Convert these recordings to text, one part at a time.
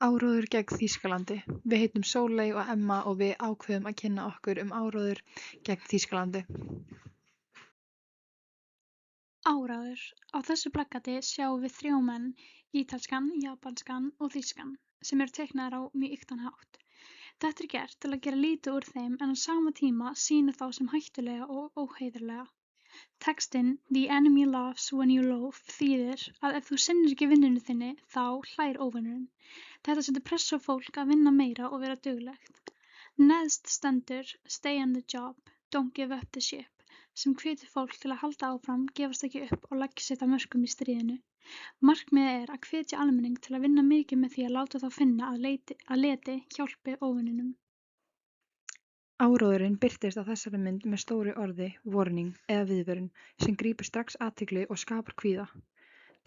Áróður gegn Þýskalandi. Við heitum Sóley og Emma og við ákveðum að kynna okkur áróður gegn Þýskalandi. Áróður. Á þessu plakati sjáum við 3 menn, ítalskan, japanskan og þýskan, sem eru teiknaðir á mjög ýktan hátt. Þetta er gert til að gera lítið úr þeim en á sama tíma sýna þá sem hættulega og óheiðarlega. Textinn The enemy laughs when you loaf þýðir að ef þú sinnir ekki vinnunni þinni þá hlær óvinurinn. Þetta setur pressu á fólk að vinna meira og vera duglegt. Neðst stendur Stay on the job, don't give up the ship, sem hvetur fólk til að halda áfram, gefast ekki upp og leggja sitt af mörkum í stríðinu. Markmiðið er að hvetja almenning til að vinna mikið með því að láta þá finna að leti hjálpi óvininum. Áróðurinn birtist á þessari mynd með stóru orði warning eða viðvörun sem grípur strax athygli og skapar kvíða.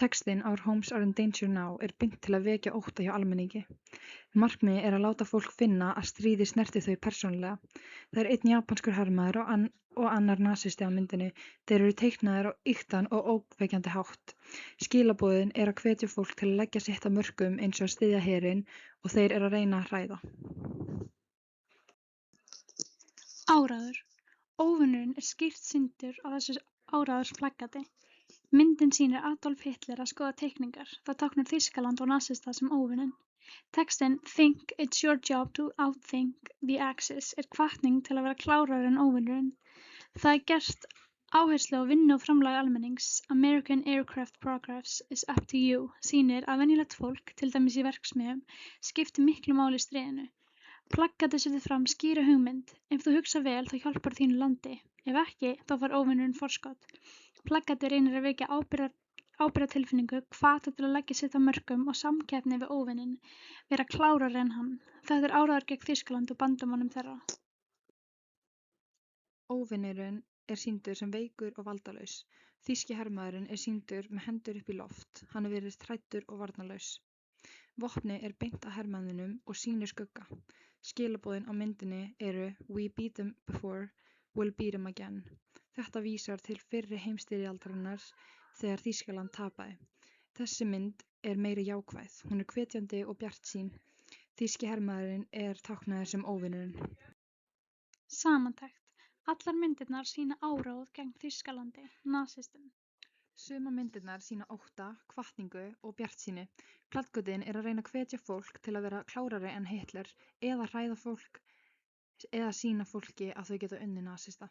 Textinn Our homes are in danger now er beint til að vekja ótta hjá almenningi. Markmiðið er að láta fólk finna að stríðið snerti þau persónulega. Það er einn japanskur hermaður og annar nasisti á myndinni. Þeir eru teiknaðir á ýktan og ógnvekjandi hátt. Skilaboðin er að hvetja fólk til að leggja sitt af mörkum eins og að styðja herinn og þeir eru að reyna að hræða. Áróður. Óvinurinn er skýrt sýndur á þessu áróðursplakati. Myndin sýnir Adolf Hitler að skoða teikningar. Það táknar Þýskaland og nasista sem óvininn. Textinn Think it's your job to outthink the Axis er hvatning til að vera klárari en óvinurinn. Það er gert áherslu á vinnu og framlag almennings. American aircraft progress is up to you sýnir að venjulegt fólk, til dæmis í verksmiðjum, skiptir miklu máli í stríðinu. Plakatið setur fram skýra hugmynd. Ef þú hugsa vel þá hjálpar þínu landi. Ef ekki, þá fær óvinurinn forskot. Plakatið reynir að vekja ábyrgðartilfinningu, hvata til að leggja sitt af mörkum og samkeppni við óvininn, vera klárari en hann. Þetta er áróður gegn Þýskaland og bandamönnum þeirra. Óvinurinn er sýndur sem veikur og valdalaus. Þýski hermaðurinn er sýndur með hendur upp í loft. Hann virðist hræddur og varnarlaus. Vopnið er beint að hermanninum og sýnir skugga. Skilaboðin á myndinni eru We beat them before, we'll beat them again. Þetta vísar til fyrri heimsstyrjaldarinnar þegar Þýskaland tapaði. Þessi mynd er meiri jákvæð. Hún er hvetjandi og bjartsýn. Þýski hermaðurinn er táknaður sem óvinurinn. Samantekt. Allar myndirnar sýna áróður gegn Þýskalandi, nasistum. Suma myndirnar sýna ótta, hvatningu og bjartsýni. Plakatin er að reyna að hvetja fólk til að vera klárari en Hitler eða hræða fólk eða sýna fólki að þau geta unnið nasista.